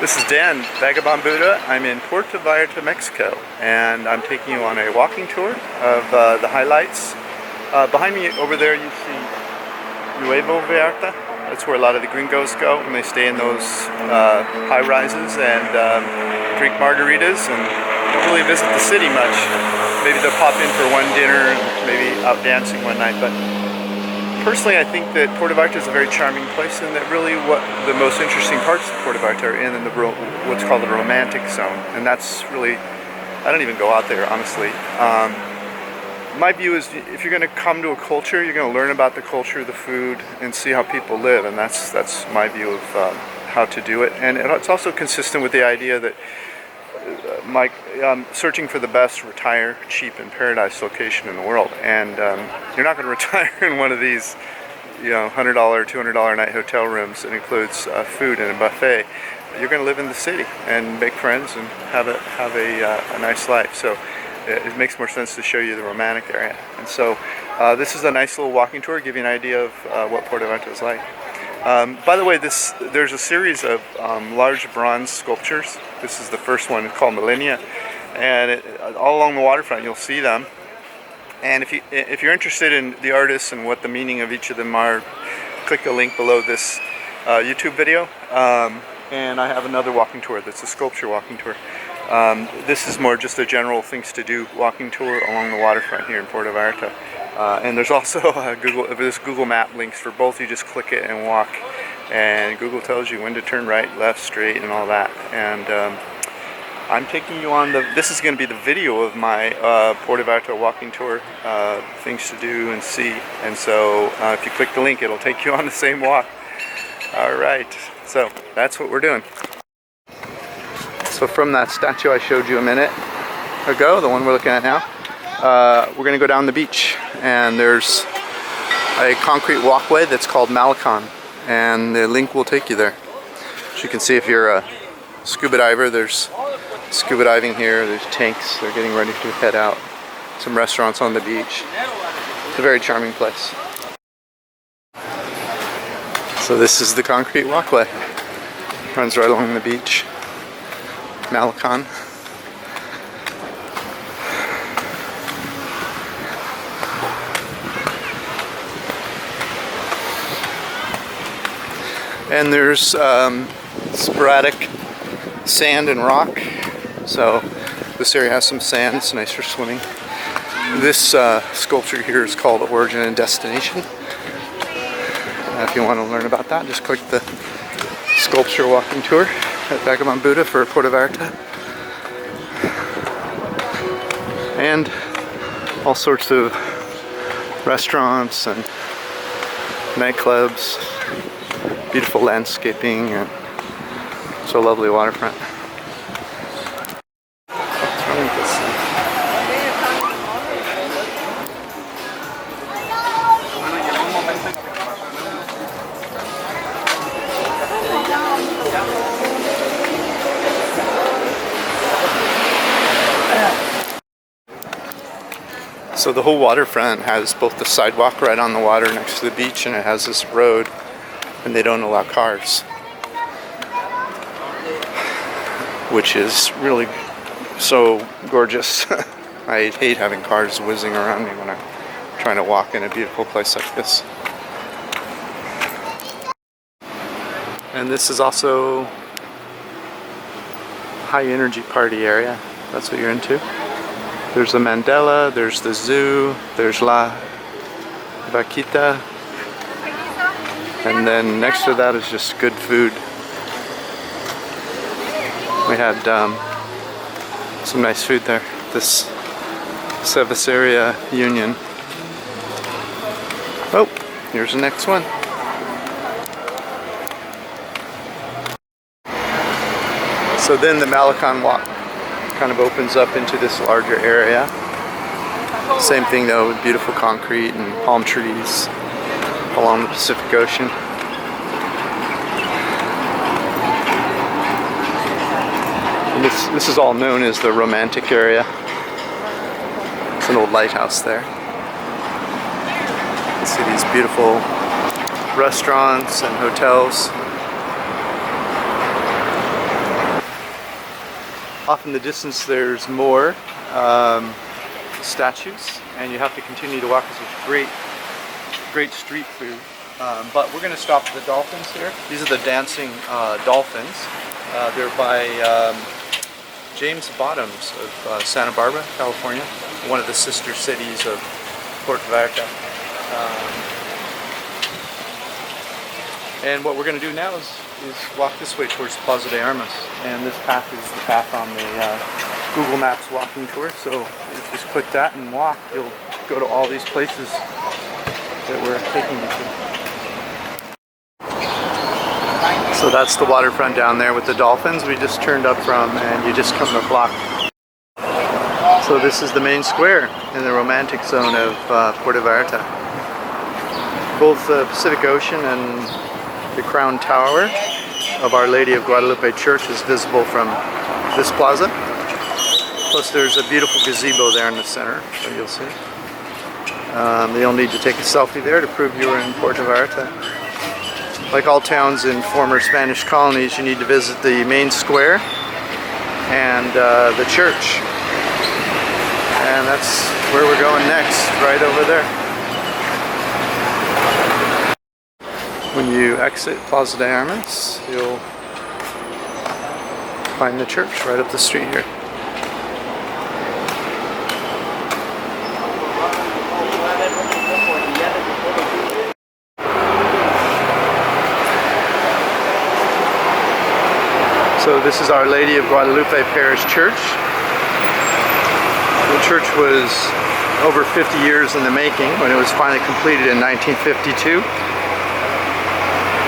This is Dan, 𝗥𝗵𝗲. I'm in Puerto Vallarta, Mexico, and I'm taking you on a walking tour of the highlights. Behind me over there you see 𝗂𝐻𝐹 Vallarta. That's where a lot of the gringos go, and they stay in those high rises and drink margaritas and don't really visit the city much. Maybe they'll pop in for one dinner and maybe out dancing one night, but personally, I think that Puerto Vallarta is a very charming place, and that really what the most interesting parts of Puerto Vallarta are in the what's called the romantic zone, and that's really, I don't even go out there, honestly. My view is, if you're going to come to a culture, you're going to learn about the culture, the food, and see how people live, and that's my view of how to do it. And it's also consistent with the idea that searching for the best retire cheap and paradise location in the world, and you're not going to retire in one of these, $100, $200 a night hotel rooms that includes food and a buffet. You're going to live in the city and make friends and have a nice life. So it makes more sense to show you the romantic area. And so this is a nice little walking tour, give you an idea of what Puerto Vallarta is like. By the way, there's a series of large bronze sculptures. This is the first one called Millennia, and all along the waterfront you'll see them. And if you're interested in the artists and what the meaning of each of them are, click the link below this YouTube video. And I have another walking tour that's a sculpture walking tour. This is more just a general things to do walking tour along the waterfront here in Puerto Vallarta. And there's also there's Google Map links for both. You just click it and walk, and Google tells you when to turn right, left, straight, and all that. And I'm taking you on this is going to be the video of my Puerto Vallarta walking tour, things to do and see. And so if you click the link, it'll take you on the same walk. All right, so that's what we're doing. So from that statue I showed you a minute ago, the one we're looking at now, we're going to go down the beach, and there's a concrete walkway that's called Malecón, and the link will take you there. As you can see, if you're a scuba diver, there's scuba diving here, there's tanks, they're getting ready to head out, some restaurants on the beach. It's a very charming place. So this is the concrete walkway, runs right along the beach, Malecón. And there's sporadic sand and rock, so this area has some sand. It's nice for swimming. This sculpture here is called Origin and Destination. If you want to learn about that, just click the sculpture walking tour at 𝗥𝗵𝗲 for Puerto Vallarta. And all sorts of restaurants and nightclubs. Beautiful landscaping, and so lovely waterfront. What's wrong with this thing? So the whole waterfront has both the sidewalk right on the water next to the beach, and it has this road, and they don't allow cars, which is really so gorgeous. I hate having cars whizzing around me when I'm trying to walk in a beautiful place like this. And this is also high energy party area. That's what you're into. There's the Mandela, there's the zoo, there's La Vaquita. And then next to that is just good food. We had some nice food there. This Cerveceria Union. Oh, here's the next one. So then the Malecón walk kind of opens up into this larger area. Same thing though, with beautiful concrete and palm trees along the Pacific Ocean. And this is all known as the romantic area. It's an old lighthouse there. You can see these beautiful restaurants and hotels. Off in the distance there's more statues, and you have to continue to walk. This is great street food. But we're going to stop at the dolphins here. These are the dancing dolphins. They're by James Bottoms of Santa Barbara, California, one of the sister cities of Puerto Vallarta. And what we're going to do now is walk this way towards Plaza De Armas. And this path is the path on the Google Maps walking tour. So you just click that and walk. You'll go to all these places that we're taking you to. So that's the waterfront down there with the dolphins we just turned up from, and you just come a block. So this is the main square in the romantic zone of Puerto Vallarta. Both the Pacific Ocean and the crown tower of Our Lady of Guadalupe Church is visible from this plaza. Plus there's a beautiful gazebo there in the center, so you'll see. You'll need to take a selfie there to prove you were in Puerto Vallarta. Like all towns in former Spanish colonies, you need to visit the main square and the church. And that's where we're going next, right over there. When you exit Plaza De Armas, you'll find the church right up the street here. So this is Our Lady of Guadalupe Parish Church. The church was over 50 years in the making when it was finally completed in 1952.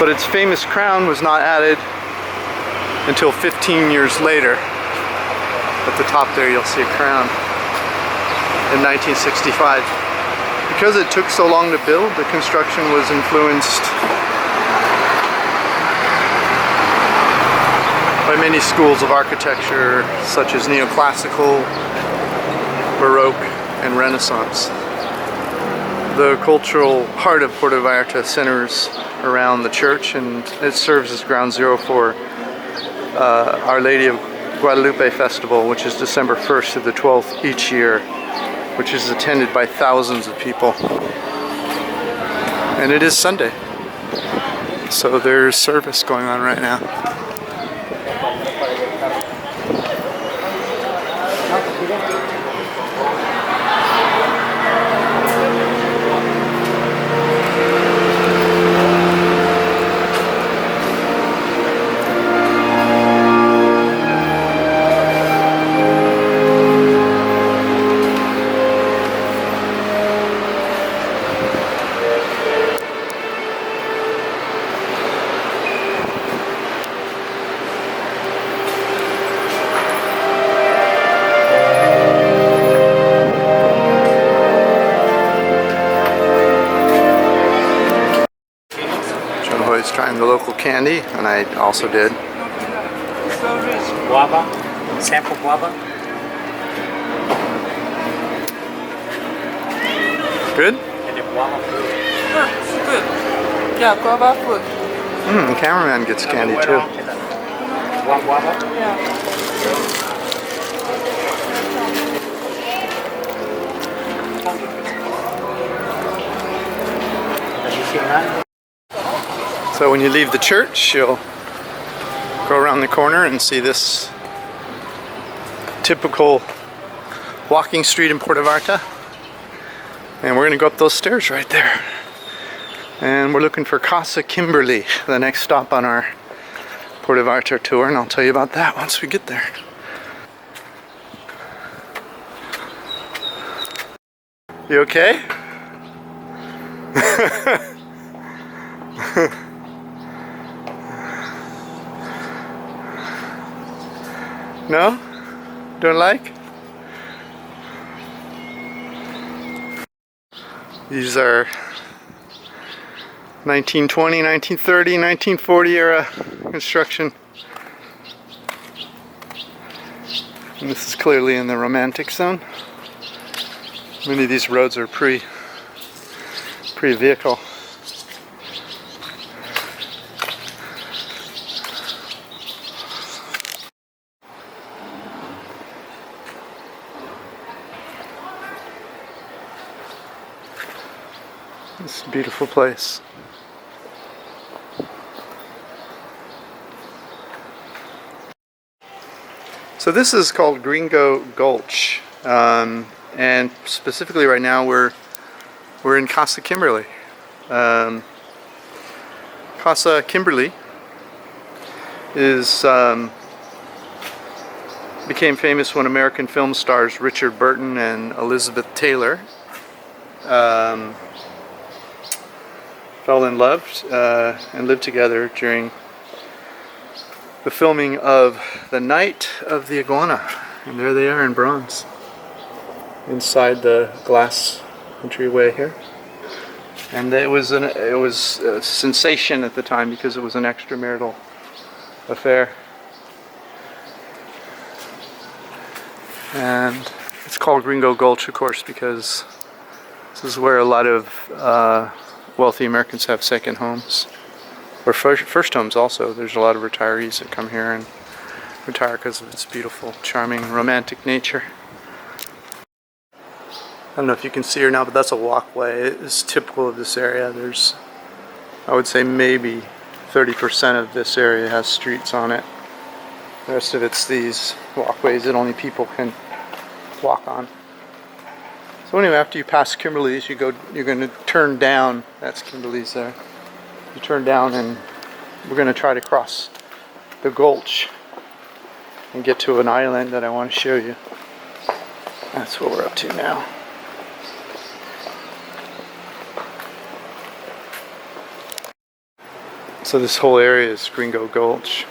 But its famous crown was not added until 15 years later. At the top there you'll see a crown in 1965. Because it took so long to build, the construction was influenced by many schools of architecture such as neoclassical, Baroque, and Renaissance. The cultural heart of Puerto Vallarta centers around the church, and it serves as ground zero for Our Lady of Guadalupe Festival, which is December 1st through the 12th each year, which is attended by thousands of people. And it is Sunday, so there's service going on right now. Trying the local candy, and I also did. Guava, sample guava. Good? And the guava fruit. Yeah, it's good. Yeah, guava fruit. The cameraman gets candy too. One guava? Yeah. Have you seen that? So when you leave the church, you'll go around the corner and see this typical walking street in Puerto Vallarta. And we're going to go up those stairs right there. And we're looking for Casa Kimberley, the next stop on our Puerto Vallarta tour, and I'll tell you about that once we get there. You okay? No? Don't like? These are 1920, 1930, 1940 era construction. And this is clearly in the romantic zone. Many of these roads are pre-vehicle. It's a beautiful place. So this is called Gringo Gulch, and specifically right now we're in Casa Kimberley. Casa Kimberley is became famous when American film stars Richard Burton and Elizabeth Taylor fell in love and lived together during the filming of The Night of the Iguana. And there they are in bronze inside the glass entryway here. And it was a sensation at the time because it was an extramarital affair. And it's called Gringo Gulch, of course, because this is where a lot of wealthy Americans have second homes. Or first homes also. There's a lot of retirees that come here and retire because of its beautiful, charming, romantic nature. I don't know if you can see her now, but that's a walkway. It's typical of this area. There's, I would say, maybe 30% of this area has streets on it. The rest of it's these walkways that only people can walk on. So anyway, after you pass Kimberley's, you're going to turn down. That's Kimberley's there. You turn down, and we're going to try to cross the gulch and get to an island that I want to show you. That's what we're up to now. So this whole area is Gringo Gulch.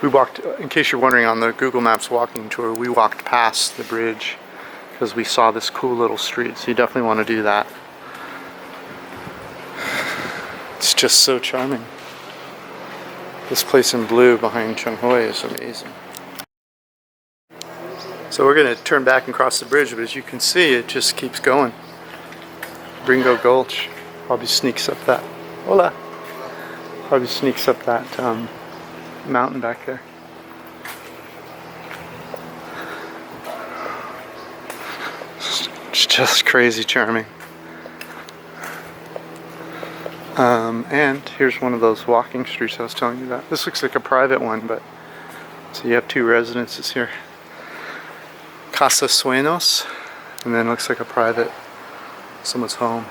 We walked, in case you're wondering, on the Google Maps walking tour, we walked past the bridge because we saw this cool little street, so you definitely want to do that. It's just so charming. This place in blue behind 𝗙 is amazing. So we're going to turn back and cross the bridge, but as you can see, it just keeps going. Gringo Gulch probably sneaks up that. Hola! Probably sneaks up that mountain back there. It's just crazy charming. And here's one of those walking streets I was telling you about. This looks like a private one, but so you have two residences here. Casa Sueños, and then looks like a private, someone's home.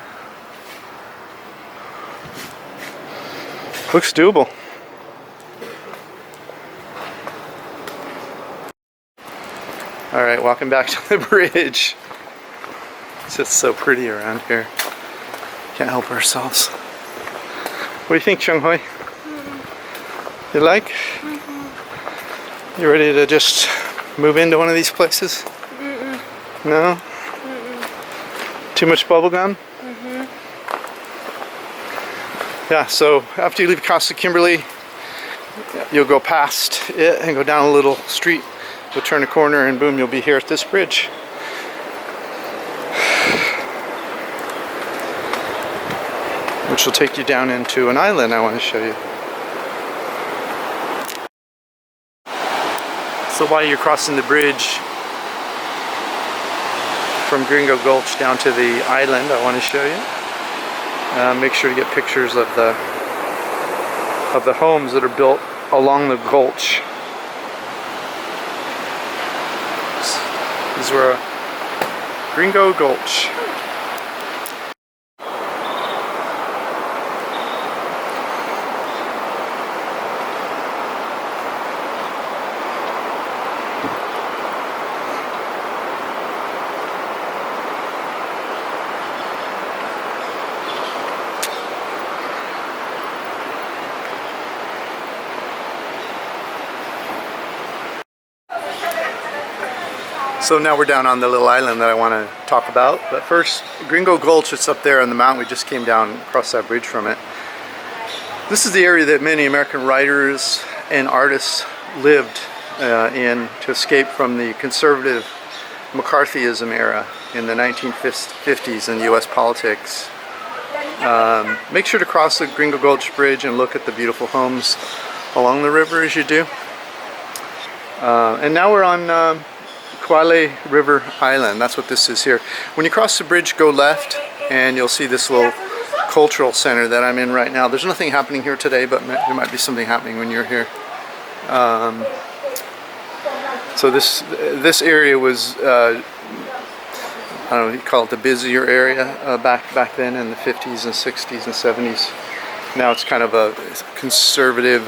Looks doable. Alright, walking back to the bridge. It's just so pretty around here. Can't help ourselves. What do you think, 𝗙 You like? You ready to just move into one of these places? No? Too much bubble gum? Yeah, so after you leave Casa Kimberley, you'll go past it and go down a little street. You'll turn a corner and boom, you'll be here at this bridge. Which will take you down into an island I want to show you. So while you're crossing the bridge from Gringo Gulch down to the island I want to show you, make sure to get pictures of the homes that are built along the gulch. These were Gringo Gulch. So now we're down on the little island that I want to talk about. But first, Gringo Gulch, it's up there on the mountain. We just came down across that bridge from it. This is the area that many American writers and artists lived in to escape from the conservative McCarthyism era in the 1950s in US politics. Make sure to cross the Gringo Gulch Bridge and look at the beautiful homes along the river as you do. And now we're on 𝗏𝗏 River Island. That's what this is here. When you cross the bridge, go left and you'll see this little cultural center that I'm in right now. There's nothing happening here today, but there might be something happening when you're here. So this area was I don't know, you call it the busier area back then in the 50s and 60s and 70s. Now it's kind of a conservative,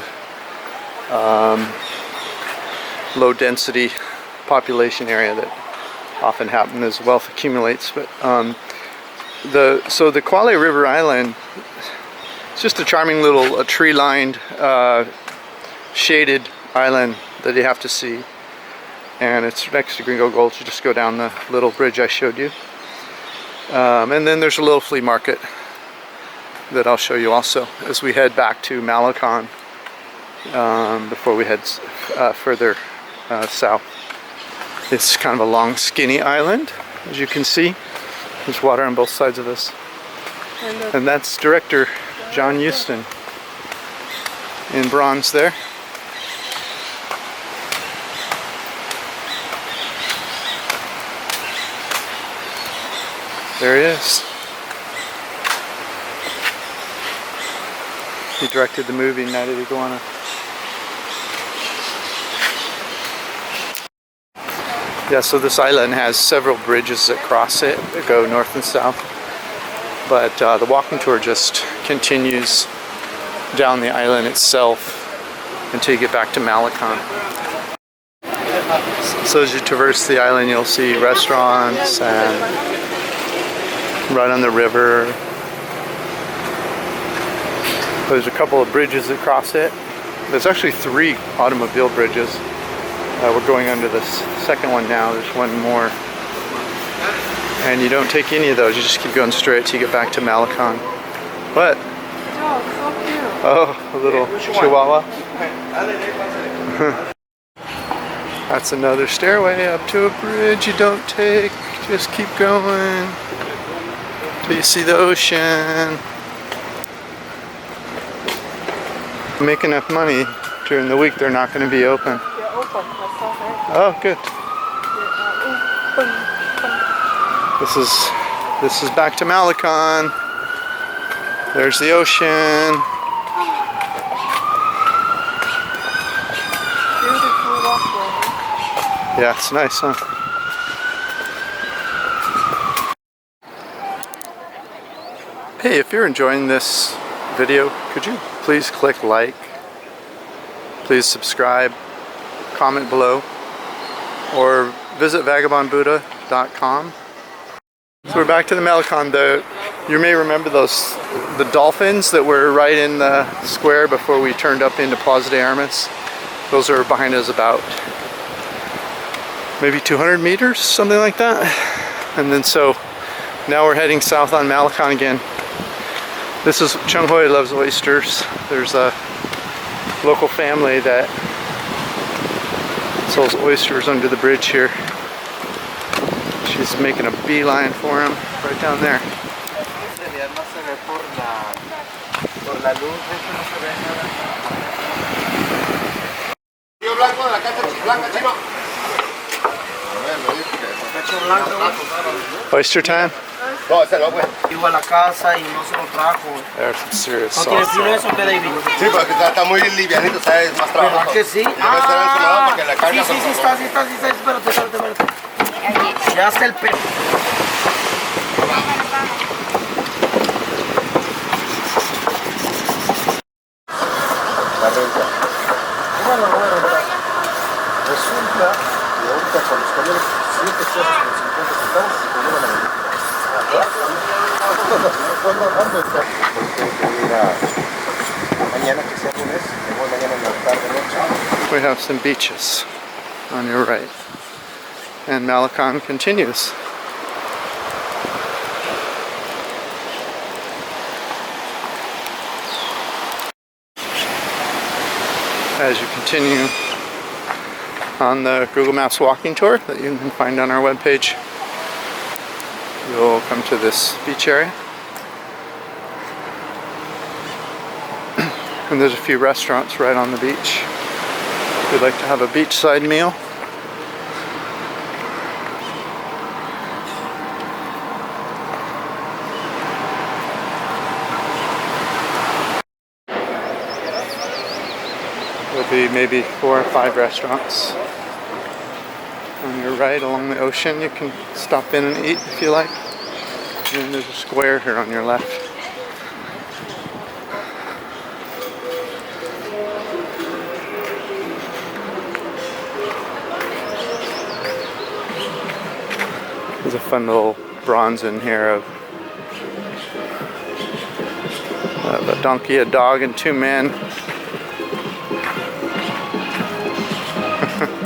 low density population area that often happen as wealth accumulates. But the 𝗂𝐻𝐒 River Island, it's just a charming little tree-lined, shaded island that you have to see. And it's next to Gringo Gulch. You just go down the little bridge I showed you. And then there's a little flea market that I'll show you also as we head back to 𝗏𝐿𝐼𝐾𝐻 before we head further south. It's kind of a long, skinny island, as you can see. There's water on both sides of us. And that's director John Huston in bronze there. There he is. He directed the movie Night of the Iguana. Yeah, so this island has several bridges that cross it that go north and south. But the walking tour just continues down the island itself until you get back to 𝗏𝐿𝐼𝐾𝐻. So as you traverse the island, you'll see restaurants and right on the river. There's a couple of bridges that cross it. There's actually 3 automobile bridges. We're going under the second one now. There's one more. And you don't take any of those. You just keep going straight till you get back to 𝗏𝐿𝐼𝐾𝐻. What? Oh, a little chihuahua. That's another stairway up to a bridge you don't take. Just keep going till you see the ocean. Make enough money during the week, they're not going to be open. Oh, good. This is back to 𝗏𝐿𝐼𝐾𝐻. There's the ocean. Beautiful walkway. Yeah, it's nice, huh? Hey, if you're enjoying this video, could you please click like, please subscribe, comment below, or visit 𝗥𝗵𝐵uddha.com. So we're back to the 𝗏𝐿𝐼𝐾𝐻. You may remember the dolphins that were right in the square before we turned up into Plaza De Armas. Those are behind us about maybe 200 meters, something like that. And then so now we're heading south on 𝗏𝐿𝐼𝐾𝐻 again. This is 𝗏𝐿 loves oysters. There's a local family that sells oysters under the bridge here. She's making a beeline for him right down there. Oyster time? Iba a la casa y no se lo trajo. There's some serious ¿No tiene sauce. filo eso que David? Sí, porque está muy livianito, ¿sabes? Más trabajo. ¿Verdad que sí? Debe estar enchilado porque la carne sí, está. Espérate. Ya está el pelo. La renta. Bueno, resulta que ahorita con los camiones 7 pesos con 50 centavos se pudieron a vender. Mañana que sea lunes, me voy mañana en la tarde noche. We have some beaches on your right. And 𝗏𝐿𝐼𝐾𝐻 continues. As you continue on the Google Maps walking tour that you can find on our webpage, you'll come to this beach area. And there's a few restaurants right on the beach. If you'd like to have a beachside meal. maybe 4 or 5 restaurants. On your right along the ocean, you can stop in and eat if you like. And then there's a square here on your left. There's a fun little bronze in here of a donkey, a dog, and 2 men.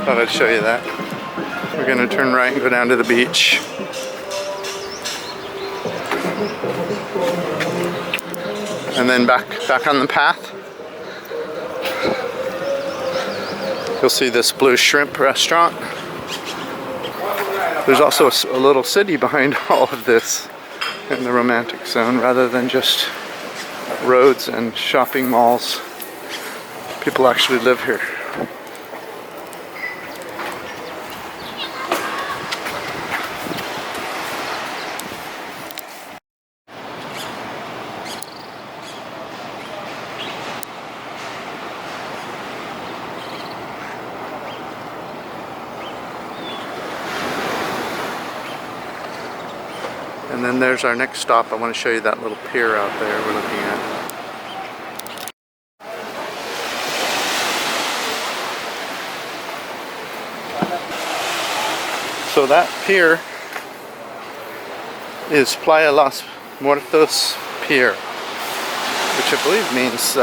Thought I'd show you that. We're gonna turn right and go down to the beach. And then back on the path. You'll see this Blue Shrimp restaurant. There's also a little city behind all of this in the romantic zone, rather than just roads and shopping malls. People actually live here. And then there's our next stop. I want to show you that little pier out there we're looking at. So that pier is Playa Los Muertos Pier, which I believe means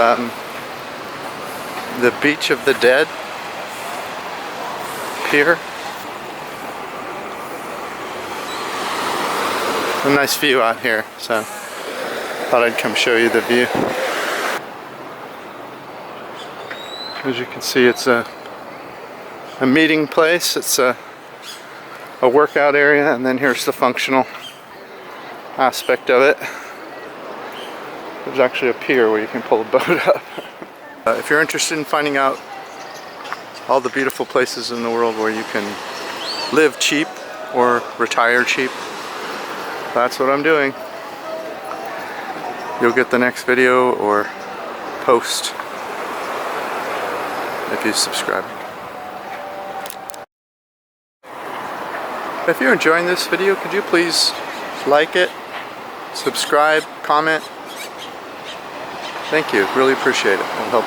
the Beach of the Dead Pier. A nice view out here, so thought I'd come show you the view. As you can see, it's a meeting place. It's a workout area, and then here's the functional aspect of it. There's actually a pier where you can pull a boat up. If you're interested in finding out all the beautiful places in the world where you can live cheap or retire cheap, that's what I'm doing. You'll get the next video or post if you subscribe. If you're enjoying this video, could you please like it, subscribe, comment? Thank you, really appreciate it. It'll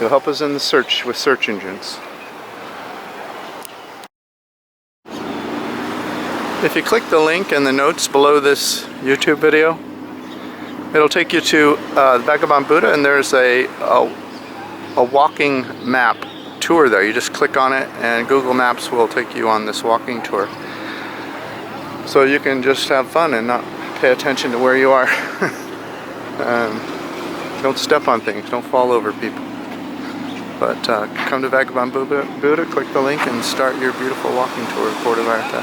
help us in the search with search engines. If you click the link in the notes below this YouTube video, it'll take you to the Vagabond Buddha, and there's a walking map tour there. You just click on it and Google Maps will take you on this walking tour. So you can just have fun and not pay attention to where you are. Don't step on things, don't fall over people. But come to Vagabond Buddha, click the link and start your beautiful walking tour of Puerto Vallarta.